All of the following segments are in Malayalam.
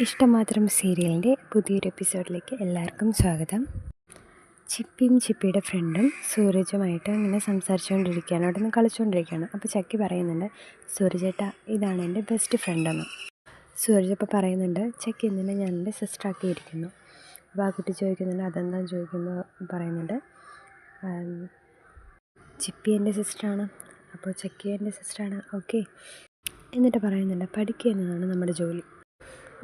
ഇഷ്ടമാത്രം സീരിയലിൻ്റെ പുതിയൊരു എപ്പിസോഡിലേക്ക് എല്ലാവർക്കും സ്വാഗതം. ചിപ്പിയും ചിപ്പിയുടെ ഫ്രണ്ടും സൂരജുമായിട്ട് ഇങ്ങനെ സംസാരിച്ചുകൊണ്ടിരിക്കുകയാണ്, അവിടെ നിന്ന് കളിച്ചുകൊണ്ടിരിക്കുകയാണ്. അപ്പോൾ ചക്കി പറയുന്നുണ്ട്, സൂരജേട്ടാ ഇതാണ് എൻ്റെ ബെസ്റ്റ് ഫ്രണ്ടെന്ന്. സൂരജ് അപ്പോൾ പറയുന്നുണ്ട്, ചക്കി ഇന്നലെ ഞാൻ എൻ്റെ സിസ്റ്ററാക്കിയിരിക്കുന്നു. അപ്പോൾ ആ കുട്ടി ചോദിക്കുന്നുണ്ട്, അതെന്താണെന്ന് ചോദിക്കുമ്പോൾ പറയുന്നുണ്ട്, ചിപ്പി എൻ്റെ സിസ്റ്ററാണ്, അപ്പോൾ ചക്കി എൻ്റെ സിസ്റ്ററാണ്, ഓക്കെ. എന്നിട്ട് പറയുന്നുണ്ട്, പഠിക്കുക എന്നതാണ് നമ്മുടെ ജോലി,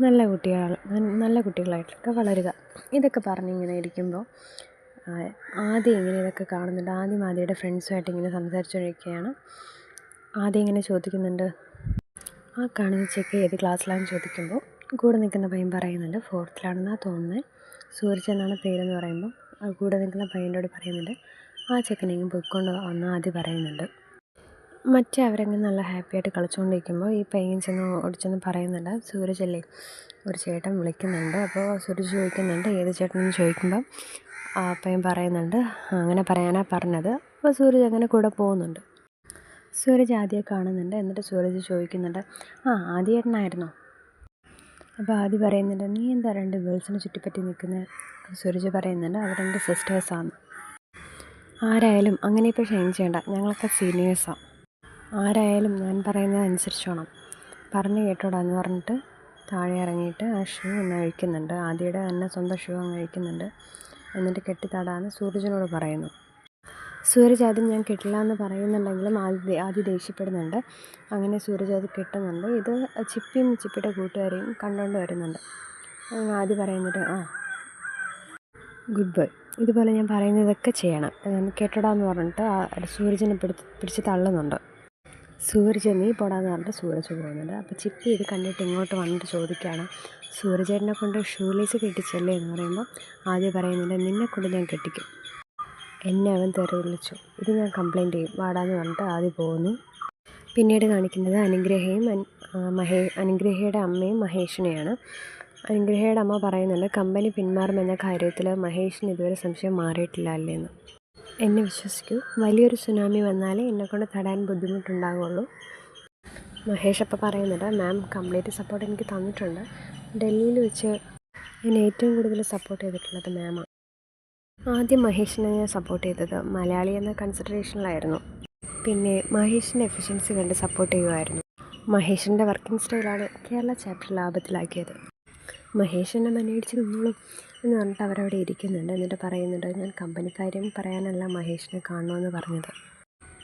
നല്ല കുട്ടികളായിട്ടൊക്കെ വളരുക. ഇതൊക്കെ പറഞ്ഞിങ്ങനെ ഇരിക്കുമ്പോൾ ആദ്യം ഇങ്ങനെ ഇതൊക്കെ കാണുന്നുണ്ട്. ആദ്യം ആദ്യയുടെ ഫ്രണ്ട്സുമായിട്ട് ഇങ്ങനെ സംസാരിച്ചുകൊണ്ടിരിക്കുകയാണ്. ആദ്യം ഇങ്ങനെ ചോദിക്കുന്നുണ്ട്, ആ കാണുന്ന ചെക്ക് ഏത് ക്ലാസ്സിലാണെന്ന് ചോദിക്കുമ്പോൾ കൂടെ നിൽക്കുന്ന പയ്യൻ പറയുന്നുണ്ട്, 4th തോന്നുന്നത്, സൂരജ് എന്നാണ് പേരെന്ന് പറയുമ്പോൾ കൂടെ നിൽക്കുന്ന പയ്യനോട് പറയുന്നുണ്ട്, ആ ചെക്കനെങ്കിലും പോയിക്കൊണ്ട് വന്ന് ആദ്യം പറയുന്നുണ്ട്. മറ്റേ അവരങ്ങനെ നല്ല ഹാപ്പിയായിട്ട് കളിച്ചുകൊണ്ടിരിക്കുമ്പോൾ ഈ പയ്യൻ ഓടിച്ചെന്ന് പറയുന്നുണ്ട്, സൂരജല്ലേ, ഒരു ചേട്ടൻ വിളിക്കുന്നുണ്ട്. അപ്പോൾ സൂരജ് ചോദിക്കുന്നുണ്ട്, ഏത് ചേട്ടനെന്ന് ചോദിക്കുമ്പം ആ പയ്യൻ പറയുന്നുണ്ട്, അങ്ങനെ പറയാനാ പറഞ്ഞത്. അപ്പോൾ സൂരജ് അങ്ങനെ കൂടെ പോകുന്നുണ്ട്. സൂരജ് ആദ്യം കാണുന്നുണ്ട്. എന്നിട്ട് സൂരജ് ചോദിക്കുന്നുണ്ട്, ആദ്യ ചേട്ടനായിരുന്നോ? അപ്പോൾ ആദ്യം പറയുന്നുണ്ട്, നീ എന്താ 2 ഗേൾസിനെ ചുറ്റിപ്പറ്റി നിൽക്കുന്നത്? സൂരജ് പറയുന്നുണ്ട്, അവർ 2 സിസ്റ്റേഴ്സാണ്. ആരായാലും അങ്ങനെ ഇപ്പോൾ ഷൈൻ ചെയ്യണ്ട, ഞങ്ങളൊക്കെ സീനിയേഴ്സാണ്. ആരായാലും ഞാൻ പറയുന്നത് അനുസരിച്ചോണം, പറഞ്ഞു കേട്ടോടാ എന്ന് പറഞ്ഞിട്ട് താഴെ ഇറങ്ങിയിട്ട് ആ ഷൂ ഒന്ന് അഴിക്കുന്നുണ്ട്. ആദ്യയുടെ തന്നെ സ്വന്തം ഷൂ അങ്ങ് അഴിക്കുന്നുണ്ട്. എന്നിട്ട് കെട്ടിത്തടാന്ന് സൂരജിനോട് പറയുന്നു. സൂരജ് ആദ്യം ഞാൻ കെട്ടില്ല എന്ന് പറയുന്നുണ്ടെങ്കിലും ആദ്യം ദേഷ്യപ്പെടുന്നുണ്ട്. അങ്ങനെ സൂരജ് അത് കെട്ടുന്നുണ്ട്. ഇത് ചിപ്പിയും ചിപ്പിയുടെ കൂട്ടുകാരെയും കണ്ടുകൊണ്ട് വരുന്നുണ്ട്. അങ്ങനെ ആദ്യം പറയുന്നത്, ഗുഡ് ബോയ്, ഇതുപോലെ ഞാൻ പറയുന്നതൊക്കെ ചെയ്യണം, കെട്ടടാന്ന് പറഞ്ഞിട്ട് സൂരജിനെ പിടിച്ച് തള്ളുന്നുണ്ട്. സൂരജ് നീ പോടാന്ന് പറഞ്ഞിട്ട് സൂരജ് പോകുന്നുണ്ട്. അപ്പോൾ ചിപ്പി ഇത് കണ്ടിട്ട് ഇങ്ങോട്ട് വന്നിട്ട് ചോദിക്കുകയാണ്, സൂരജേട്ടനെ കൊണ്ട് ഷൂലേസ് കെട്ടിച്ചല്ലേ എന്ന് പറയുമ്പോൾ ആദ്യം പറയുന്നുണ്ട്, നിന്നെക്കൊണ്ട് ഞാൻ കെട്ടിക്കും, എന്നെ അവൻ തെറി വിളിച്ചു, ഇത് ഞാൻ കംപ്ലയിൻറ്റ് ചെയ്യും, വാടാന്ന് പറഞ്ഞിട്ട് ആദ്യം പോകുന്നു. പിന്നീട് കാണിക്കുന്നത് അനുഗ്രഹയുടെ അമ്മയും മഹേഷിനെയാണ്. അനുഗ്രഹയുടെ അമ്മ പറയുന്നുണ്ട്, കമ്പനി പിന്മാറുമെന്ന കാര്യത്തിൽ മഹേഷിന് ഇതുവരെ സംശയം മാറിയിട്ടില്ല അല്ലേന്ന്. എന്നെ വിശ്വസിക്കൂ, വലിയൊരു സുനാമി വന്നാലേ എന്നെക്കൊണ്ട് തടാൻ ബുദ്ധിമുട്ടുണ്ടാകുള്ളൂ. മഹേഷ് അപ്പോൾ പറയുന്നുണ്ട്, മാം കംപ്ലീറ്റ് സപ്പോർട്ട് എനിക്ക് തന്നിട്ടുണ്ട്. ഡൽഹിയിൽ വെച്ച് എന്നെ ഏറ്റവും കൂടുതൽ സപ്പോർട്ട് ചെയ്തിട്ടുള്ളത് മാമാണ്. ആദ്യം മഹേഷിനെ ഞാൻ സപ്പോർട്ട് ചെയ്തത് മലയാളി എന്ന കൺസിഡറേഷനിലായിരുന്നു. പിന്നെ മഹേഷിൻ്റെ എഫിഷ്യൻസി കണ്ട് സപ്പോർട്ട് ചെയ്യുമായിരുന്നു. മഹേഷിൻ്റെ വർക്കിംഗ് സ്റ്റൈലാണ് കേരള ചാപ്റ്റർ ലാഭത്തിലാക്കിയത്. മഹേഷ് എന്നെ മനയിടിച്ച് നിന്നോളും എന്ന് പറഞ്ഞിട്ട് അവരവിടെ ഇരിക്കുന്നുണ്ട്. എന്നിട്ട് പറയുന്നുണ്ട്, ഞാൻ കമ്പനിക്കാര്യം പറയാനല്ല മഹേഷിനെ കാണണമെന്ന് പറഞ്ഞത്,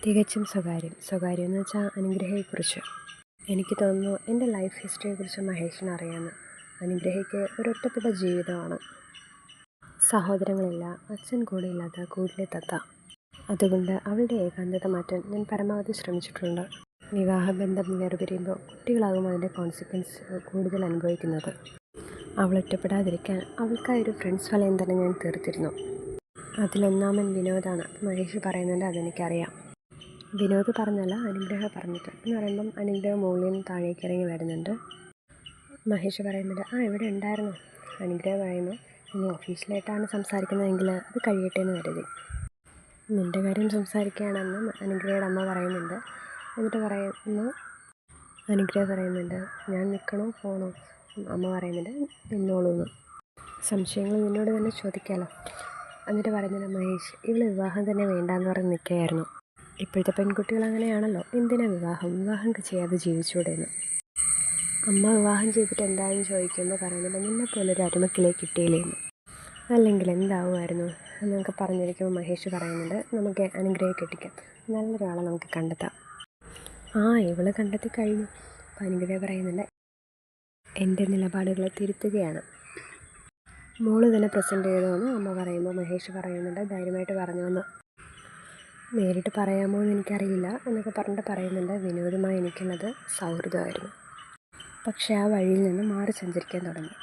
തികച്ചും സ്വകാര്യം എന്ന് വെച്ചാൽ അനുഗ്രഹയെക്കുറിച്ച്. എനിക്ക് തോന്നുന്നു എൻ്റെ ലൈഫ് ഹിസ്റ്ററിയെക്കുറിച്ച് മഹേഷിന് അറിയാമെന്ന്. അനുഗ്രഹയ്ക്ക് ഒരൊറ്റപ്പെട്ട ജീവിതമാണ്, സഹോദരങ്ങളില്ല, അച്ഛൻ കൂടെ ഇല്ലാത്ത കൂട്ടിലെ തത്ത. അതുകൊണ്ട് അവളുടെ ഏകാന്തത മാറ്റാൻ ഞാൻ പരമാവധി ശ്രമിച്ചിട്ടുണ്ട്. വിവാഹബന്ധം വേർപിരിയുമ്പോൾ കുട്ടികളാകും അതിൻ്റെ കോൺസിക്വൻസ് കൂടുതൽ അനുഭവിക്കുന്നത്. അവൾ ഒറ്റപ്പെടാതിരിക്കാൻ അവൾക്കായൊരു ഫ്രണ്ട്സ് വലയം തന്നെ ഞാൻ തീർത്തിരുന്നു. അതിലൊന്നാമൻ വിനോദാണ്. മഹേഷ് പറയുന്നുണ്ട്, അതെനിക്കറിയാം. വിനോദ് പറഞ്ഞല്ല, അനുഗ്രഹ പറഞ്ഞിട്ട് എന്ന് പറയുമ്പം അനുഗ്രഹ മുകളിൽ നിന്ന് താഴേക്ക് ഇറങ്ങി വരുന്നുണ്ട്. മഹേഷ് പറയുന്നുണ്ട്, ഇവിടെ ഉണ്ടായിരുന്നു. അനുഗ്രഹ പറയുന്നു, ഇനി ഓഫീസിലായിട്ടാണ് സംസാരിക്കുന്നതെങ്കിൽ അത് കഴിയട്ടെ എന്ന് കരുതി. നിൻ്റെ കാര്യം സംസാരിക്കുകയാണെന്ന് അനുഗ്രഹയുടെ അമ്മ പറയുന്നുണ്ട്. എന്നിട്ട് അനുഗ്രഹ പറയുന്നുണ്ട്, ഞാൻ നിൽക്കണോ പോണോ? അമ്മ പറയുന്നുണ്ട്, നിന്നോളൂന്ന്, സംശയങ്ങൾ നിന്നോട് തന്നെ ചോദിക്കാമല്ലോ. എന്നിട്ട് പറയുന്നുണ്ട്, മഹേഷ് ഇവള് വിവാഹം തന്നെ വേണ്ടാന്ന് പറഞ്ഞ് നിൽക്കുകയായിരുന്നു. ഇപ്പോഴത്തെ പെൺകുട്ടികൾ അങ്ങനെയാണല്ലോ, എന്തിനാ വിവാഹം ചെയ്യാതെ ജീവിച്ചൂടെയെന്ന്. അമ്മ വിവാഹം ചെയ്തിട്ട് എന്തായെന്ന് ചോദിക്കുമ്പോൾ പറയുന്നുണ്ട്, നിന്നെപ്പോലൊരു അരുമക്കിലേക്ക് കിട്ടിയില്ലേന്ന്, അല്ലെങ്കിൽ എന്താവുമായിരുന്നു എന്നൊക്കെ പറഞ്ഞിരിക്കുമ്പോൾ മഹേഷ് പറയുന്നുണ്ട്, നമുക്ക് അനുഗ്രഹം കെട്ടിക്കാം, നല്ലൊരാളെ നമുക്ക് കണ്ടെത്താം. ഇവള് കണ്ടെത്തി കഴിഞ്ഞു. അപ്പോൾ അനുഗ്രഹം പറയുന്നുണ്ട്, എൻ്റെ നിലപാടുകളെ തിരുത്തുകയാണ്, മോള് തന്നെ പ്രസൻറ്റ് ചെയ്തോന്ന് അമ്മ പറയുമ്പോൾ മഹേഷ് പറയുന്നുണ്ട്, ധൈര്യമായിട്ട് പറഞ്ഞോന്ന്. നേരിട്ട് പറയാമോ എന്ന് എനിക്കറിയില്ല എന്നൊക്കെ പറഞ്ഞിട്ട് പറയുന്നുണ്ട്, വിനോദുമായി എനിക്കുള്ളത് സൗഹൃദമായിരുന്നു, പക്ഷേ ആ വഴിയിൽ നിന്ന് മാറി സഞ്ചരിക്കാൻ തുടങ്ങി.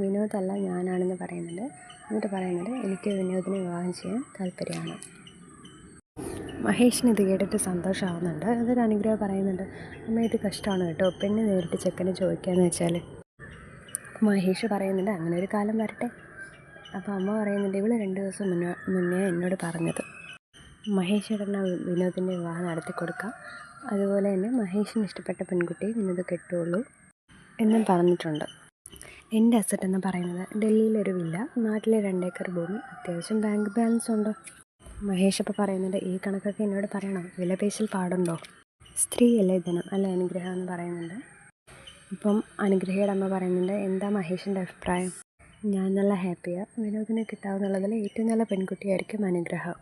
വിനോദല്ല ഞാനാണെന്ന് പറയുന്നുണ്ട്. എന്നിട്ട് പറയുന്നുണ്ട്, എനിക്ക് വിനോദിനെ വിവാഹം ചെയ്യാൻ താല്പര്യമാണ്. മഹേഷിന് ഇത് കേട്ടിട്ട് സന്തോഷമാവുന്നുണ്ട്. അതൊരു അനുഗ്രഹം പറയുന്നുണ്ട്, അമ്മ ഇത് കഷ്ടമാണ് കേട്ടോ, പെണ്ണ് നേരിട്ട് ചെക്കനെ ചോദിക്കാമെന്ന് വെച്ചാൽ. മഹേഷ് പറയുന്നുണ്ട്, അങ്ങനെ ഒരു കാലം വരട്ടെ. അപ്പോൾ അമ്മ പറയുന്നുണ്ട്, ഇവള് 2 ദിവസം മുന്നേ എന്നോട് പറഞ്ഞത് മഹേഷ് ഏട്ടന് വിനോദിൻ്റെ വിവാഹം നടത്തി കൊടുക്കാം, അതുപോലെ തന്നെ മഹേഷിന് ഇഷ്ടപ്പെട്ട പെൺകുട്ടിയെ വിനോദ് കെട്ടുള്ളൂ, എന്നും പറഞ്ഞിട്ടുണ്ട്. എൻ്റെ അസറ്റ് എന്ന് പറയുന്നത് ഡൽഹിയിലൊരു വില്ല, നാട്ടിലെ 2 ഏക്കർ ഭൂമി, അത്യാവശ്യം ബാങ്ക് ബാലൻസ് ഉണ്ട്. മഹേഷ് അപ്പോൾ പറയുന്നുണ്ട്, ഈ കണക്കൊക്കെ എന്നോട് പറയണോ? വിലപേശൽ പാടുണ്ടോ? സ്ത്രീയല്ലേ ധനം അല്ല അനുഗ്രഹം എന്ന് പറയുന്നുണ്ട്. അപ്പം അനുഗ്രഹയുടെ അമ്മ പറയുന്നുണ്ട്, എന്താ മഹേഷിൻ്റെ അഭിപ്രായം? ഞാൻ നല്ല ഹാപ്പിയാണ്. വിനോദിനെ കിട്ടാവുന്നുള്ളതിൽ ഏറ്റവും നല്ല പെൺകുട്ടിയായിരിക്കും അനുഗ്രഹം.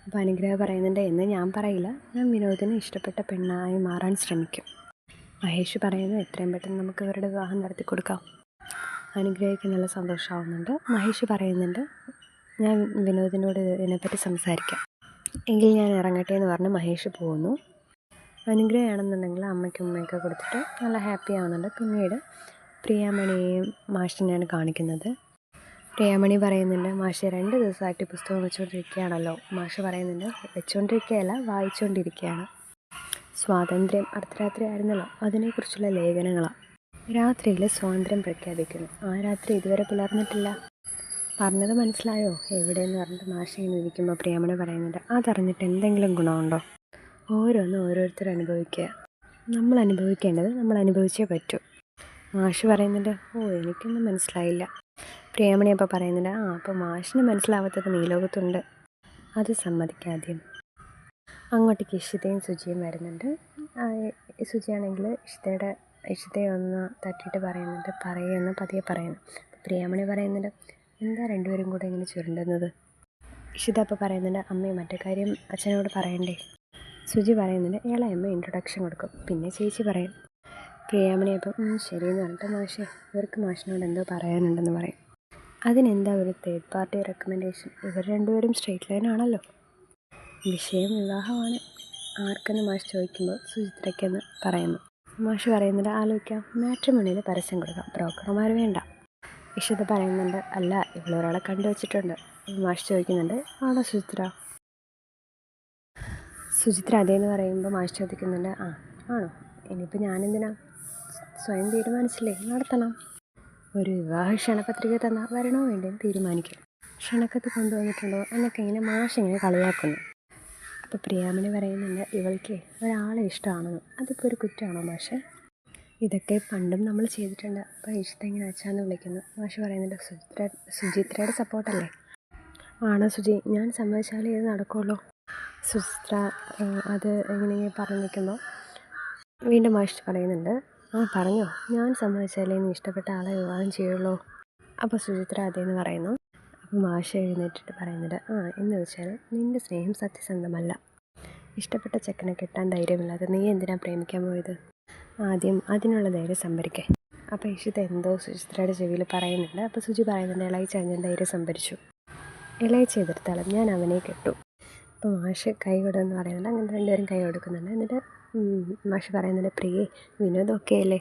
അപ്പോൾ അനുഗ്രഹം പറയുന്നുണ്ട്, എന്ന് ഞാൻ പറയില്ല, ഞാൻ വിനോദിന് ഇഷ്ടപ്പെട്ട പെണ്ണായി മാറാൻ ശ്രമിക്കും. മഹേഷ് പറയുന്നു, എത്രയും പെട്ടെന്ന് നമുക്ക് ഇവരുടെ വിവാഹം നടത്തി കൊടുക്കാം. അനുഗ്രഹിക്ക് നല്ല സന്തോഷമാവുന്നുണ്ട്. മഹേഷ് പറയുന്നുണ്ട്, ഞാൻ വിനോദിനോട് ഇതിനെപ്പറ്റി സംസാരിക്കാം, എങ്കിൽ ഞാൻ ഇറങ്ങട്ടെ എന്ന് പറഞ്ഞ് മഹേഷ് പോകുന്നു. അനുഗ്രഹമാണെന്നുണ്ടെങ്കിൽ അമ്മയ്ക്കും ഉമ്മയൊക്കെ കൊടുത്തിട്ട് നല്ല ഹാപ്പി ആവുന്നുണ്ട്. പിന്നീട് പ്രിയാമണിയെയും മാഷിനെയാണ് കാണിക്കുന്നത്. പ്രിയാമണി പറയുന്നുണ്ട്, മാഷ് 2 ദിവസമായിട്ട് പുസ്തകം വെച്ചുകൊണ്ടിരിക്കുകയാണല്ലോ. മാഷ് പറയുന്നുണ്ട്, വെച്ചുകൊണ്ടിരിക്കുകയല്ല, വായിച്ചുകൊണ്ടിരിക്കുകയാണ്. സ്വാതന്ത്ര്യം അർദ്ധരാത്രി ആയിരുന്നല്ലോ, അതിനെക്കുറിച്ചുള്ള ലേഖനങ്ങളാണ്. രാത്രിയിൽ സ്വാതന്ത്ര്യം പ്രഖ്യാപിക്കുന്നു. ആ രാത്രി ഇതുവരെ പുലർന്നിട്ടില്ല. പറഞ്ഞത് മനസ്സിലായോ എവിടെയെന്ന് പറഞ്ഞിട്ട് മാഷ് ഇങ്ങനെ ഇരിക്കുമ്പോൾ പ്രിയാമണി പറയുന്നുണ്ട്, അതറിഞ്ഞിട്ട് എന്തെങ്കിലും ഗുണമുണ്ടോ? ഓരോന്നും ഓരോരുത്തർ അനുഭവിക്കുക. നമ്മൾ അനുഭവിക്കേണ്ടത് നമ്മൾ അനുഭവിച്ചേ പറ്റൂ. മാഷ് പറയുന്നുണ്ട്, എനിക്കൊന്നും മനസ്സിലായില്ല. പ്രിയാമണി അപ്പോൾ പറയുന്നുണ്ട്, അപ്പോൾ മാഷിന് മനസ്സിലാവാത്തത് ഈ ലോകത്തുണ്ട്, അത് സമ്മതിക്കാദ്യം. അങ്ങോട്ടേക്ക് ഇഷിതയും സുജിയും വരുന്നുണ്ട്. സുജിയാണെങ്കിൽ ഇഷിതയെ ഒന്ന് തട്ടിയിട്ട് പറയുന്നുണ്ട്, പറയുമെന്ന് പതിയെ പറയുന്നു. പ്രിയാമണി പറയുന്നുണ്ട്, എന്താ 2 പേരും കൂടെ ഇങ്ങനെ ചുരുണ്ടുന്നത്? ഇഷിത അപ്പോൾ പറയുന്നുണ്ട്, അമ്മയെ മറ്റേ കാര്യം അച്ഛനോട് പറയണ്ടേ? സുജി പറയുന്നുണ്ട്, ഇളയമ്മ ഇൻട്രൊഡക്ഷൻ കൊടുക്കും, പിന്നെ ചേച്ചി പറയും. പ്രിയാമണി അപ്പം ശരിയെന്ന് പറഞ്ഞിട്ട് ഇവർക്ക് മാഷിനോട് എന്തോ പറയാനുണ്ടെന്ന് പറയും. അതിനെന്താ ഒരു തേർഡ് പാർട്ടി റെക്കമെൻഡേഷൻ? ഇവർ 2 പേരും സ്ട്രെയിറ്റ് ലൈൻ ആണല്ലോ. വിഷയം വിവാഹമാണ്. ആർക്കെന്ന് മാഷ് ചോദിക്കുമ്പോൾ സുചിത്രയ്ക്കെന്ന് പറയുന്നു. മാഷ് പറയുന്നുണ്ട്, ആലോചിക്കാം, മാട്രിമോണിയിൽ പരസ്യം കൊടുക്കാം, ബ്രോക്കർമാർ വേണ്ട. ഇഷിത പറയുന്നുണ്ട്, അല്ല ഇവളൊരാളെ കണ്ടുവച്ചിട്ടുണ്ട്. മാഷ് ചോദിക്കുന്നുണ്ട്, ആണോ സുചിത്ര അതേന്ന് പറയുമ്പോൾ മാഷ് ചോദിക്കുന്നുണ്ട്, ആണോ? ഇനിയിപ്പോൾ ഞാനെന്തിനാ? സ്വയം തീരുമാനിച്ചില്ലേ, നടത്തണം. ഒരു വിവാഹ ക്ഷണപത്രിക തന്നാൽ വരണോ വേണ്ടേന്ന് തീരുമാനിക്കും. ക്ഷണക്കത്ത് കൊണ്ടുവന്നിട്ടുണ്ടോ എന്നൊക്കെ ഇങ്ങനെ മാഷ് ഇങ്ങനെ കളിയാക്കുന്നു. അപ്പോൾ പ്രിയാമണി പറയുന്നുണ്ട്, ഇവൾക്ക് ഒരാളെ ഇഷ്ടമാണെന്ന്. അതിപ്പോൾ ഒരു കുറ്റമാണോ മാഷെ? ഇതൊക്കെ പണ്ടും നമ്മൾ ചെയ്തിട്ടുണ്ട്. അപ്പോൾ ഇഷ്ടം ഇങ്ങനെ അച്ഛാന്ന് വിളിക്കുന്നു. മാഷ് പറയുന്നുണ്ട്, സുചിത്രയുടെ സപ്പോർട്ടല്ലേ? ആണോ സുജി, ഞാൻ സമ്മതിച്ചാലേ ഇത് നടക്കുള്ളൂ. സുചിത്ര അത് ഇങ്ങനെ പറഞ്ഞു നിൽക്കുമ്പോൾ വീണ്ടും മാഷ് പറയുന്നുണ്ട്, പറഞ്ഞോ, ഞാൻ സമ്മതിച്ചാലേ നീ ഇഷ്ടപ്പെട്ട ആളെ വിവാഹം ചെയ്യുള്ളൂ. അപ്പോൾ സുചിത്ര അതേന്ന് പറയുന്നു. അപ്പോൾ മാഷ് എഴുന്നേറ്റിട്ട് പറയുന്നുണ്ട്, എന്ന് വെച്ചാൽ നിൻ്റെ സ്നേഹം സത്യസന്ധമല്ല. ഇഷ്ടപ്പെട്ട ചെക്കനെ കിട്ടാൻ ധൈര്യമില്ലാതെ നീ എന്തിനാ പ്രേമിക്കാൻ പോയത്? ആദ്യം അതിനുള്ള ധൈര്യം സംഭരിക്കേ. അപ്പോൾ ഇഷിത എന്തോ സുചിത്രയുടെ ചെവിയിൽ പറയുന്നുണ്ട്. അപ്പോൾ സുജി പറയുന്നുണ്ട്, ഇളയിച്ച ഞാൻ ധൈര്യം സംഭരിച്ചു, ഇളയിച്ച എതിർത്താലും ഞാൻ അവനെ കെട്ടു. അപ്പോൾ മാഷ് കൈ കൊടുന്ന് പറയുന്നുണ്ട്. അങ്ങനെ 2 പേരും കൈ കൊടുക്കുന്നുണ്ട്. എന്നിട്ട് മാഷ് പറയുന്നുണ്ട്, പ്രിയേ വിനോദ് ഓക്കെ അല്ലേ?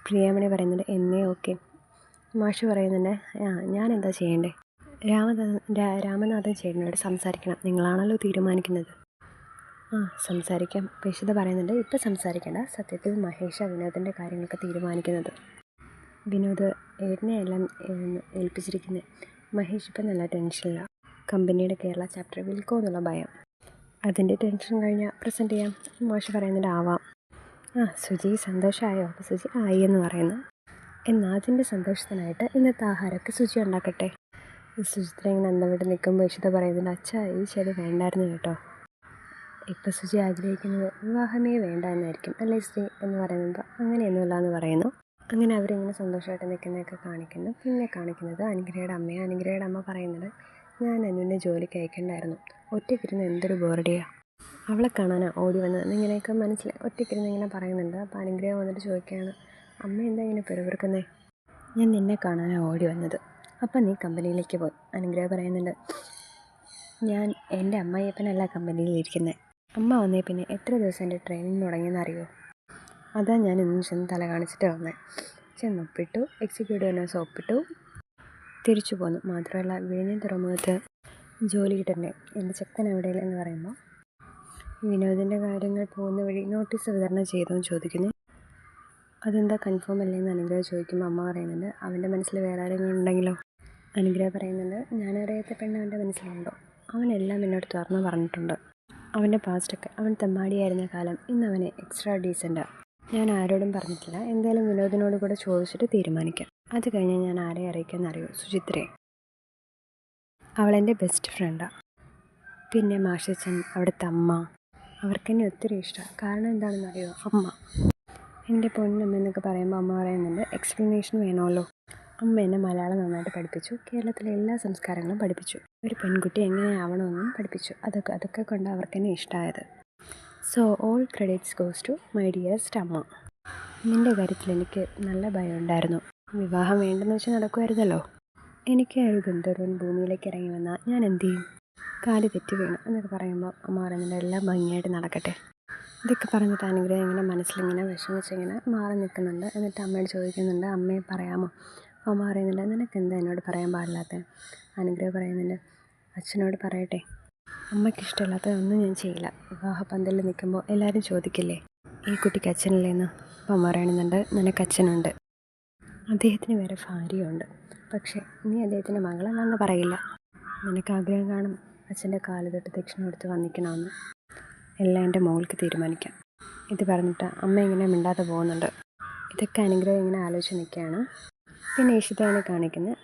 പ്രിയാമണി പറയുന്നുണ്ട്, എന്നേ ഓക്കെ. മാഷ് പറയുന്നുണ്ട്, ഞാൻ എന്താ ചെയ്യണ്ടേ? രാമനാഥൻ ചേട്ടനോട് സംസാരിക്കണം, നിങ്ങളാണല്ലോ തീരുമാനിക്കുന്നത്. സംസാരിക്കാം. ഇഷിത പറയുന്നുണ്ട്, ഇപ്പം സംസാരിക്കേണ്ട, സത്യത്തിൽ മഹേഷ വിനോദിൻ്റെ കാര്യങ്ങളൊക്കെ തീരുമാനിക്കുന്നത്. വിനോദ് ഏട്ടനെ എല്ലാം ഏൽപ്പിച്ചിരിക്കുന്നത്. മഹേഷ് ഇപ്പം നല്ല ടെൻഷനിലാണ്. കമ്പനിയുടെ കേരള ചാപ്റ്റർ വിൽക്കുമോ എന്നുള്ള ഭയം. അതിൻ്റെ ടെൻഷൻ കഴിഞ്ഞാൽ പ്രസൻറ്റ് ചെയ്യാം. മാഷ് പറയുന്നുണ്ട്, ആവാം. സുജി സന്തോഷമായോ? അപ്പോൾ സുജി ആയി എന്ന് പറയുന്നു. എന്നാൽ അതിൻ്റെ സന്തോഷത്തിനായിട്ട് ഇന്നത്തെ ആഹാരമൊക്കെ സുജി ഉണ്ടാക്കട്ടെ. സുചിത്ര ഇങ്ങനെ അന്തം വിട്ട് നിൽക്കുമ്പോൾ ഇഷിത പറയുന്നുണ്ട്, അച്ഛാ ഈ ചെടി വേണ്ടായിരുന്നു കേട്ടോ. ഇപ്പം സുജി ആഗ്രഹിക്കുന്നത് വിവാഹമേ വേണ്ട എന്നായിരിക്കും അല്ലേ ശ്രീ എന്ന് പറയുമ്പോൾ അങ്ങനെയൊന്നുമില്ല എന്ന് പറയുന്നു. അങ്ങനെ അവരിങ്ങനെ സന്തോഷമായിട്ട് നിൽക്കുന്നതൊക്കെ കാണിക്കുന്നു. പിന്നെ കാണിക്കുന്നത് അനുഗ്രഹയുടെ അമ്മയാണ്. അനുഗ്രഹയുടെ അമ്മ പറയുന്നത്, ഞാൻ അനുവിനെ ജോലിക്ക് അയക്കണ്ടായിരുന്നു, ഒറ്റയ്ക്കിരുന്ന് എന്തൊരു ബോറടിയാണ്, അവളെ കാണാനാണ് ഓടി വന്നത്. ഇങ്ങനെയൊക്കെ മനസ്സിലായി ഒറ്റയ്ക്കിരുന്ന് ഇങ്ങനെ പറയുന്നുണ്ട്. അപ്പോൾ അനുഗ്രഹം വന്നിട്ട് ചോദിക്കുകയാണ്, അമ്മ എന്താ ഇങ്ങനെ പെരുവിറുക്കുന്നേ? ഞാൻ നിന്നെ കാണാനാണ് ഓടി വന്നത്, അപ്പം നീ കമ്പനിയിലേക്ക് പോയി. അനുഗ്രഹം പറയുന്നുണ്ട്, ഞാൻ എൻ്റെ അമ്മായിയപ്പനല്ല കമ്പനിയിലിരിക്കുന്നത്. അമ്മ വന്നേ പിന്നെ എത്ര ദിവസം എൻ്റെ ട്രെയിനിങ് മുടങ്ങിയെന്ന് അറിയുമോ? അതാ ഞാൻ ഇന്ന് ചെന്ന് തല കാണിച്ചിട്ട് വന്നത്. ചെന്നൊപ്പിട്ടു, എക്സിക്യൂട്ടീവ് നഴ്സ് ഒപ്പിട്ടു, തിരിച്ചു പോന്നു. മാത്രമല്ല വിഴിഞ്ഞം തുറമുഖത്ത് ജോലി കിട്ടണ്ടേ, എൻ്റെ ചെക്കൻ എവിടെയില്ല എന്ന് പറയുമ്പോൾ വിനോദിൻ്റെ കാര്യങ്ങൾ പോകുന്ന വഴി നോട്ടീസ് വിതരണം ചെയ്തോന്ന് ചോദിക്കുന്നു. അതെന്താ കൺഫേം അല്ലേന്ന് അനുഗ്രഹം ചോദിക്കുമ്പോൾ അമ്മ പറയുന്നുണ്ട്, അവൻ്റെ മനസ്സിൽ വേറെ ആരെങ്കിലും ഉണ്ടെങ്കിലോ? അനുഗ്രഹം പറയുന്നുണ്ട്, ഞാനറിയാത്ത പെണ്ണ് അവൻ്റെ മനസ്സിലുണ്ടോ? അവനെല്ലാം എന്നോട് തുറന്നു പറഞ്ഞിട്ടുണ്ട്. അവൻ്റെ പാസ്റ്റൊക്കെ, അവൻ തെമ്മാടിയായിരുന്ന കാലം ഇന്ന് അവനെ എക്സ്ട്രാ ഡീസൻ്റാണ്. ഞാൻ ആരോടും പറഞ്ഞിട്ടില്ല. എന്തായാലും വിനോദിനോട് കൂടെ ചോദിച്ചിട്ട് തീരുമാനിക്കാം. അത് കഴിഞ്ഞ് ഞാൻ ആരെ അറിയിക്കാമെന്നറിയോ? സുചിത്രയെ. അവളെൻ്റെ ബെസ്റ്റ് ഫ്രണ്ടാണ്. പിന്നെ മാഷച്ചൻ, അവിടുത്തെ അമ്മ, അവർക്കെന്നെ ഒത്തിരി ഇഷ്ടമാണ്. കാരണം എന്താണെന്നറിയോ? അമ്മ, എൻ്റെ പൊന്നമ്മ എന്നൊക്കെ പറയുമ്പോൾ അമ്മ പറയുന്നുണ്ട് എക്സ്പ്ലനേഷൻ വേണമല്ലോ. അമ്മ എന്നെ മലയാളം നന്നായിട്ട് പഠിപ്പിച്ചു, കേരളത്തിലെ എല്ലാ സംസ്കാരങ്ങളും പഠിപ്പിച്ചു, ഒരു പെൺകുട്ടി എങ്ങനെയാവണമെന്നും പഠിപ്പിച്ചു. അതൊക്കെ കൊണ്ട് അവർക്കെന്നെ ഇഷ്ടമായത്. So all credits goes to my dearest അമ്മ. നിൻ്റെ കാര്യത്തിൽ എനിക്ക് നല്ല ഭയമുണ്ടായിരുന്നു. വിവാഹം വേണ്ടെന്ന് വെച്ച് നടക്കുമായിരുന്നല്ലോ. എനിക്ക് ഒരു ഗന്ധർവൻ ഭൂമിയിലേക്ക് ഇറങ്ങി വന്നാൽ ഞാൻ എന്ത് ചെയ്യും? കാല് തെറ്റി വീണു എന്നൊക്കെ പറയുമ്പോൾ അമ്മ പറയുന്നുണ്ട് എല്ലാം ഭംഗിയായിട്ട് നടക്കട്ടെ. ഇതൊക്കെ പറഞ്ഞിട്ട് അനുഗ്രഹം ഇങ്ങനെ മനസ്സിലിങ്ങനെ വിഷമിച്ചിങ്ങനെ മാറി നിൽക്കുന്നുണ്ട്. എന്നിട്ട് അമ്മയോട് ചോദിക്കുന്നുണ്ട്, അമ്മയെ പറയാമോ? അപ്പോൾ അമ്മ പറയുന്നുണ്ട്, നിനക്ക് എന്താ എന്നോട് പറയാൻ പാടില്ലാത്തത്? അനുഗ്രഹം പറയുന്നുണ്ട്, അച്ഛനോട് പറയട്ടെ. അമ്മയ്ക്ക് ഇഷ്ടമില്ലാത്തതൊന്നും ഞാൻ ചെയ്യില്ല. വിവാഹപ്പന്തലിൽ നിൽക്കുമ്പോൾ എല്ലാവരും ചോദിക്കില്ലേ ഈ കുട്ടിക്ക് അച്ഛനില്ലേന്ന്? അപ്പോൾ അമ്മ പറയുന്നുണ്ട്, നിനക്ക് അച്ഛനുണ്ട്, അദ്ദേഹത്തിന് വേറെ ഭാര്യയുണ്ട്. പക്ഷേ നീ അദ്ദേഹത്തിൻ്റെ മകളല്ലെന്ന് പറയില്ല. നിനക്ക് ആഗ്രഹം കാണും അച്ഛൻ്റെ കാല് തൊട്ട് ദക്ഷിണ കൊടുത്ത് വന്നിക്കണമെന്ന്. എല്ലാം എൻ്റെ മോൾക്ക് തീരുമാനിക്കാം. ഇത് പറഞ്ഞിട്ട് അമ്മ ഇങ്ങനെ മിണ്ടാതെ പോകുന്നുണ്ട്. ഇതൊക്കെ അനുഗ്രഹം ഇങ്ങനെ ആലോചിച്ച് നിൽക്കുകയാണ്. പിന്നെ ഇഷിതയെ കാണിക്കുന്നത്.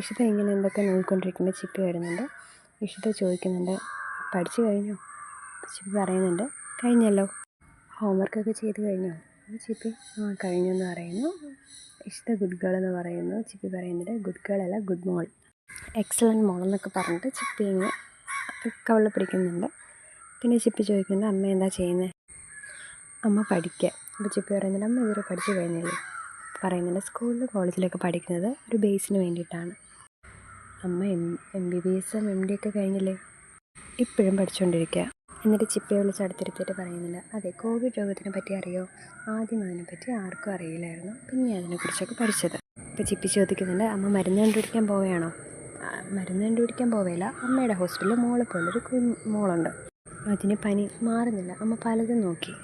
ഇഷിത ഇങ്ങനെ എന്തൊക്കെ നോക്കിക്കൊണ്ടിരിക്കുമ്പോൾ ചിപ്പി വരുന്നുണ്ട്. ഇഷിത ചോദിക്കുന്നുണ്ട്, പഠിച്ചു കഴിഞ്ഞോ? ചിപ്പി പറയുന്നുണ്ട്, കഴിഞ്ഞല്ലോ. ഹോംവർക്കൊക്കെ ചെയ്ത് കഴിഞ്ഞോ? ചിപ്പി കഴിഞ്ഞു എന്ന് പറയുന്നു. ഇഷിത ഗുഡ് ഗേൾ എന്ന് പറയുന്നു. ചിപ്പി പറയുന്നുണ്ട് ഗുഡ് ഗേൾ അല്ല, ഗുഡ് മോൾ, എക്സലൻറ്റ് മോൾ എന്നൊക്കെ പറഞ്ഞിട്ട് ചിപ്പി ഇങ്ങനെ കവളിൽ പിടിക്കുന്നുണ്ട്. പിന്നെ ചിപ്പി ചോദിക്കുന്നുണ്ട്, അമ്മ എന്താ ചെയ്യുന്നത്? അമ്മ പഠിക്കുക. അപ്പോൾ ചിപ്പി പറയുന്നുണ്ട്, അമ്മ ഇതുവരെ പഠിച്ചു കഴിഞ്ഞില്ലേ? പറയുന്നുണ്ട്, സ്കൂളിൽ കോളേജിലൊക്കെ പഠിക്കുന്നത് ഒരു ബേസിന് വേണ്ടിയിട്ടാണ്. അമ്മ MBBS MD ഒക്കെ കഴിഞ്ഞില്ലേ? ഇപ്പോഴും പഠിച്ചുകൊണ്ടിരിക്കുക. എന്നിട്ട് ചിപ്പിയെ വിളിച്ച് അടുത്തിരുത്തിയിട്ട് പറയുന്നുണ്ട്, അതെ, കോവിഡ് രോഗത്തിനെ പറ്റി അറിയോ? ആദ്യം അതിനെപ്പറ്റി ആർക്കും അറിയില്ലായിരുന്നു, പിന്നെ അതിനെക്കുറിച്ചൊക്കെ പഠിച്ചത്. ഇപ്പോൾ ചിപ്പി ചോദിക്കുന്നുണ്ട്, അമ്മ മരുന്ന് കണ്ടുപിടിക്കാൻ പോവുകയാണോ? മരുന്ന് കണ്ടുപിടിക്കാൻ പോവുകയില്ല, അമ്മയുടെ ഹോസ്പിറ്റലിൽ മോളെ പോലൊരു മോളുണ്ട്, അതിന് പനി മാറുന്നില്ല. അമ്മ പലതും നോക്കി,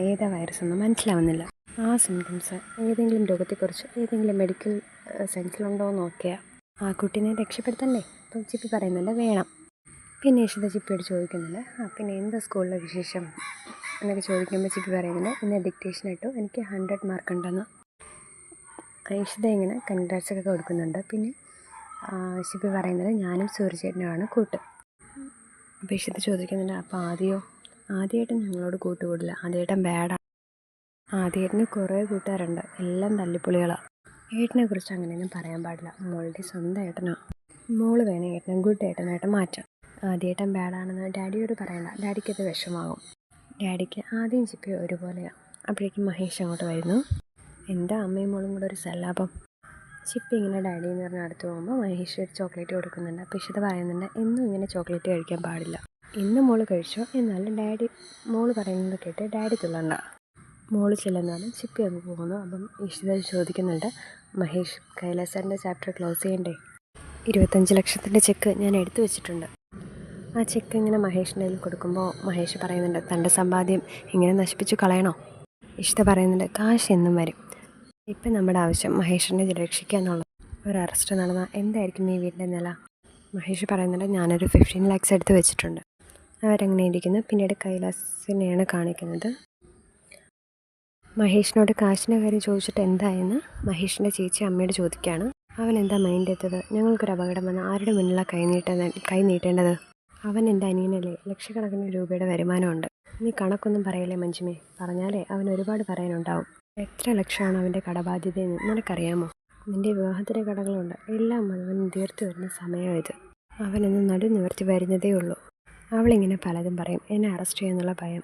ഏതാ വൈറസൊന്നും മനസ്സിലാവുന്നില്ല. ആ സിംറ്റംസ് ഏതെങ്കിലും രോഗത്തെക്കുറിച്ച് ഏതെങ്കിലും മെഡിക്കൽ സെൻസിലുണ്ടോ എന്ന് നോക്കിയാൽ ആ കുട്ടീനെ രക്ഷപ്പെടുത്തണ്ടേ? അപ്പം ചിപ്പി പറയുന്നുണ്ട് വേണം. പിന്നെ ഇഷിത ചിപ്പിയോട് ചോദിക്കുന്നുണ്ട്, പിന്നെ എന്താ സ്കൂളിലെ വിശേഷം എന്നൊക്കെ ചോദിക്കുമ്പോൾ ചിപ്പി പറയുന്നുണ്ട്, ഇന്ന് ഡിക്റ്റേഷൻ ഇട്ടു, എനിക്ക് 100 മാർക്ക് ഉണ്ടെന്ന്. ഇഷിത ഇങ്ങനെ കൺഗ്രാറ്റ്സൊക്കെ കൊടുക്കുന്നുണ്ട്. പിന്നെ ചിപ്പി പറയുന്നത് ഞാനും സൂര്യചേട്ടനുമാണ് കൂട്ട്. അപ്പോൾ ഇഷിത ചോദിക്കുന്നുണ്ട്, അപ്പോൾ ആദ്യമായിട്ടും ഞങ്ങളോട് കൂട്ടുകൂടില്ല, ആദ്യമായിട്ടും ബാഡാണ്. ആദ്യേട്ടന് കുറേ കൂട്ടുകാരുണ്ട്, എല്ലാം തല്ലിപ്പൊളികളാണ്. ഏട്ടനെ കുറിച്ച് അങ്ങനെയൊന്നും പറയാൻ പാടില്ല, മോളുടെ സ്വന്തം ഏട്ടനാണ്. മോള് വേണേ ഏട്ടനെ ഗുഡ് ഏട്ടനായിട്ട് മാറ്റാം. ആദ്യേട്ടൻ ബാഡാണെന്ന് ഡാഡിയോട് പറയണ്ട, ഡാഡിക്കത് വിഷമാകും. ഡാഡിക്ക് ആദ്യം ചിപ്പി ഒരുപോലെയാണ്. അപ്പോഴേക്കും മഹേഷ് അങ്ങോട്ട് വരുന്നു. എന്താ അമ്മയും മോളും കൂടെ ഒരു സല്ലാപം? ചിപ്പി ഇങ്ങനെ ഡാഡി എന്ന് പറഞ്ഞ് അടുത്ത് പോകുമ്പോൾ മഹേഷ് ഒരു ചോക്ലേറ്റ് കൊടുക്കുന്നുണ്ട്. അപ്പോൾ ഇഷിത പറയുന്നുണ്ട്, എന്നും ഇങ്ങനെ ചോക്ലേറ്റ് കഴിക്കാൻ പാടില്ല, ഇന്ന് മോള് കഴിച്ചോ, എന്നാലും മോള് പറയുന്നത് കേട്ട് ഡാഡി തുള്ളണ്ട. മോള് ചെല്ലുന്നതാണ് ചിപ്പി അങ്ങ് പോകുന്നു. അപ്പം ഇഷിത ചോദിക്കുന്നുണ്ട്, മഹേഷ്, കൈലാസറിൻ്റെ ചാപ്റ്റർ ക്ലോസ് ചെയ്യണ്ടേ? 25 ലക്ഷത്തിൻ്റെ ചെക്ക് ഞാൻ എടുത്തു വെച്ചിട്ടുണ്ട്. ആ ചെക്ക് ഇങ്ങനെ മഹേഷിൻ്റെ കയ്യിൽ കൊടുക്കുമ്പോൾ മഹേഷ് പറയുന്നുണ്ട്, തൻ്റെ സമ്പാദ്യം ഇങ്ങനെ നശിപ്പിച്ച് കളയണോ? ഇഷിത പറയുന്നുണ്ട്, കാശ് എന്നും വരും, ഇപ്പം നമ്മുടെ ആവശ്യം മഹേഷിനെ രക്ഷിക്കുക എന്നുള്ളത്. ഒരു അറസ്റ്റ് നടന്നാൽ എന്തായിരിക്കും ഈ വീടിൻ്റെ നില? മഹേഷ് പറയുന്നുണ്ട്, ഞാനൊരു 15 lakhs എടുത്ത് വെച്ചിട്ടുണ്ട്. അവരങ്ങനെ ഇരിക്കുന്നു. പിന്നീട് കൈലാസിനെയാണ് കാണിക്കുന്നത്. മഹേഷിനോട് കാശിൻ്റെ കാര്യം ചോദിച്ചിട്ട് എന്തായെന്ന് മഹേഷിൻ്റെ ചേച്ചി അമ്മയോട് ചോദിക്കുകയാണ്. അവൻ എന്താ മൈൻഡ് എത്തത്? ഞങ്ങൾക്കൊരു അപകടം വന്നാൽ ആരുടെ മുന്നിലാണ് കൈ നീട്ടേണ്ടത്? അവൻ എൻ്റെ അനിയനല്ലേ, ലക്ഷക്കണക്കിന് രൂപയുടെ വരുമാനമുണ്ട്. നീ കണക്കൊന്നും പറയല്ലേ മഞ്ജുമേ, പറഞ്ഞാലേ അവൻ ഒരുപാട് പറയാനുണ്ടാവും. എത്ര ലക്ഷമാണ് അവൻ്റെ കടബാധ്യതയെന്ന് നിനക്കറിയാമോ? നിൻ്റെ വിവാഹത്തിൻ്റെ കടകളുണ്ട്, എല്ലാം അവൻ തീർത്ത് വരുന്ന സമയമായത്. അവനൊന്ന് നടു നിവർത്തി വരുന്നതേ ഉള്ളൂ. അവളിങ്ങനെ പലതും പറയും, എന്നെ അറസ്റ്റ് ചെയ്യുന്നുള്ള ഭയം.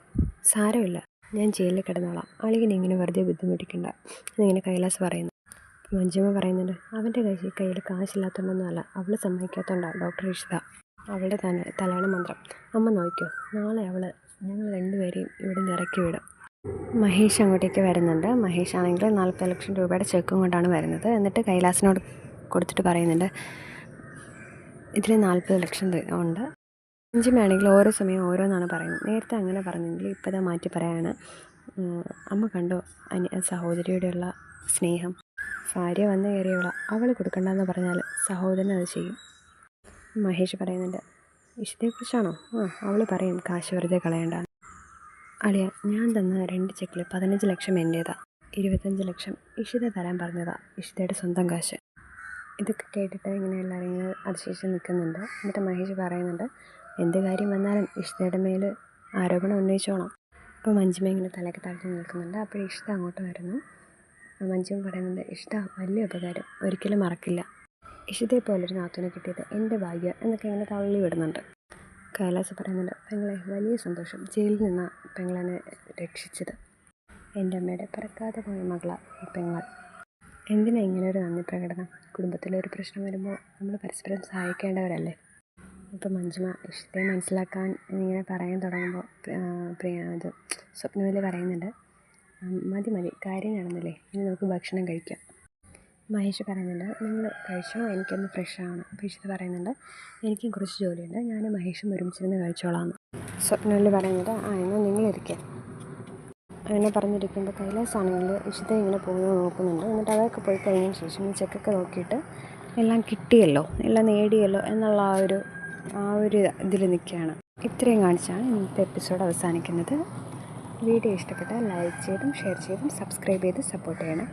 സാരമില്ല, ഞാൻ ജയിലിൽ കിടന്നോളാം, അളിയനെ ഇങ്ങനെ വെറുതെ ബുദ്ധിമുട്ടിക്കണ്ട എന്നിങ്ങനെ കൈലാസ് പറയുന്നു. മഞ്ജുമ്മ പറയുന്നുണ്ട്, അവൻ്റെ കയ്യിൽ കാശില്ലാത്തതുകൊണ്ടൊന്നുമല്ല, അവൾ സമ്മതിക്കാത്തതുകൊണ്ടാണ് ഡോക്ടർ ഇഷിത, അവളുടെ തലയാണ് മന്ത്രം. അമ്മ നോക്കിയോ, നാളെ ഞങ്ങൾ രണ്ടുപേരെയും ഇവിടെ നിന്ന് ഇറക്കി വിടും. മഹേഷ് അങ്ങോട്ടേക്ക് വരുന്നുണ്ട്. മഹേഷ് ആണെങ്കിൽ 40 ലക്ഷം രൂപയുടെ ചെക്കും കൊണ്ടാണ് വരുന്നത്. എന്നിട്ട് കൈലാസിനോട് കൊടുത്തിട്ട് പറയുന്നുണ്ട്, ഇതിൽ 40 ലക്ഷം ഉണ്ട്. മഞ്ജുമ്മയാണെങ്കിൽ ഓരോ സമയം ഓരോന്നാണ് പറയുന്നത്. നേരത്തെ അങ്ങനെ പറഞ്ഞെങ്കിൽ ഇപ്പോഴത്തെ മാറ്റി പറയാണ്. അമ്മ കണ്ടോ സഹോദരിയോടുള്ള സ്നേഹം? ഭാര്യ വന്ന് കയറിയവള, അവൾ കൊടുക്കണ്ടെന്ന് പറഞ്ഞാൽ സഹോദരൻ അത് ചെയ്യും. മഹേഷ് പറയുന്നുണ്ട്, ഇഷ്ടത്തെക്കുറിച്ചാണോ? അവൾ പറയും കാശ് വെറുതെ കളയണ്ട. അളിയ, ഞാൻ തന്ന 2 ചെക്കിൽ 15 ലക്ഷം എൻ്റേതാ, 25 ലക്ഷം ഇഷിത തരാൻ പറഞ്ഞതാ, ഇഷിതയുടെ സ്വന്തം കാശ്. ഇതൊക്കെ കേട്ടിട്ട് ഇങ്ങനെ എല്ലാവരും ഇങ്ങനെ അതിശയിച്ച് നിൽക്കുന്നുണ്ട്. എന്നിട്ട് മഹേഷ് പറയുന്നുണ്ട്, എന്ത് കാര്യം വന്നാലും ഇഷിതയുടെ മേൽ ആരോപണം ഉന്നയിച്ചോണം. അപ്പോൾ മഞ്ജിമ ഇങ്ങനെ തലയ്ക്ക് താഴ്ത്തി നിൽക്കുന്നുണ്ട്. അപ്പോൾ ഇഷിത അങ്ങോട്ട് വരുന്നു. മഞ്ജിമ പറയുന്നുണ്ട്, ഇഷിത വലിയ ഉപകാരം, ഒരിക്കലും മറക്കില്ല. ഇഷിതയെ പോലൊരു നാത്തൂനെ കിട്ടിയത് എൻ്റെ ഭാഗ്യം എന്നൊക്കെ ഇങ്ങനെ തള്ളി വിടുന്നുണ്ട്. കൈലാസ് പറയുന്നുണ്ട്, പെങ്ങളെ വലിയ സന്തോഷം, ജയിലിൽ നിന്നാണ് പെങ്ങളെന്നെ രക്ഷിച്ചത്. എൻ്റെ അമ്മയുടെ പിറക്കാതെ പോയ മകളാണ് ഈ പെങ്ങൾ. എന്തിനാ ഇങ്ങനെ ഒരു നന്ദി പ്രകടനം? കുടുംബത്തിലൊരു പ്രശ്നം വരുമ്പോൾ നമ്മൾ പരസ്പരം സഹായിക്കേണ്ടവരല്ലേ. ഇപ്പോൾ മഞ്ജിമ ഇഷ്ടത്തെ മനസ്സിലാക്കാൻ ഇങ്ങനെ പറയാൻ തുടങ്ങുമ്പോൾ അത് സ്വപ്നവല്ലി പറയുന്നുണ്ട്, മതി മതി, കാര്യം നടന്നില്ലേ, ഇനി നമുക്ക് ഭക്ഷണം കഴിക്കാം. മഹേഷ് പറയുന്നുണ്ട്, നിങ്ങൾ കഴിച്ചോ, എനിക്കൊന്ന് ഫ്രഷ് ആവണം. അപ്പോൾ ഇഷിത പറയുന്നുണ്ട്, എനിക്കും കുറച്ച് ജോലിയുണ്ട്, ഞാനും മഹേഷും ഒരുമിച്ചിരുന്ന് കഴിച്ചോളാമെന്ന്. സ്വപ്നവല്ലി പറയുന്നത്, എന്നാൽ നിങ്ങളിരിക്കുക. അങ്ങനെ പറഞ്ഞിരിക്കുമ്പോൾ കൈലാസാണെങ്കിൽ ഇഷിത ഇങ്ങനെ പോകുന്നത് നോക്കുന്നുണ്ട്. എന്നിട്ട് അതൊക്കെ പോയി കഴിഞ്ഞതിന് ശേഷം ഈ ചെക്കൊക്കെ നോക്കിയിട്ട് എല്ലാം കിട്ടിയല്ലോ, എല്ലാം നേടിയല്ലോ എന്നുള്ള ആ ഒരു ഇതിൽ നിൽക്കുകയാണ്. ഇത്രയും കാണിച്ചാണ് ഇന്നത്തെ എപ്പിസോഡ് അവസാനിക്കുന്നത്. വീഡിയോ ഇഷ്ടപ്പെട്ടാൽ ലൈക്ക് ചെയ്തും ഷെയർ ചെയ്തും സബ്സ്ക്രൈബ് ചെയ്ത് സപ്പോർട്ട് ചെയ്യണം.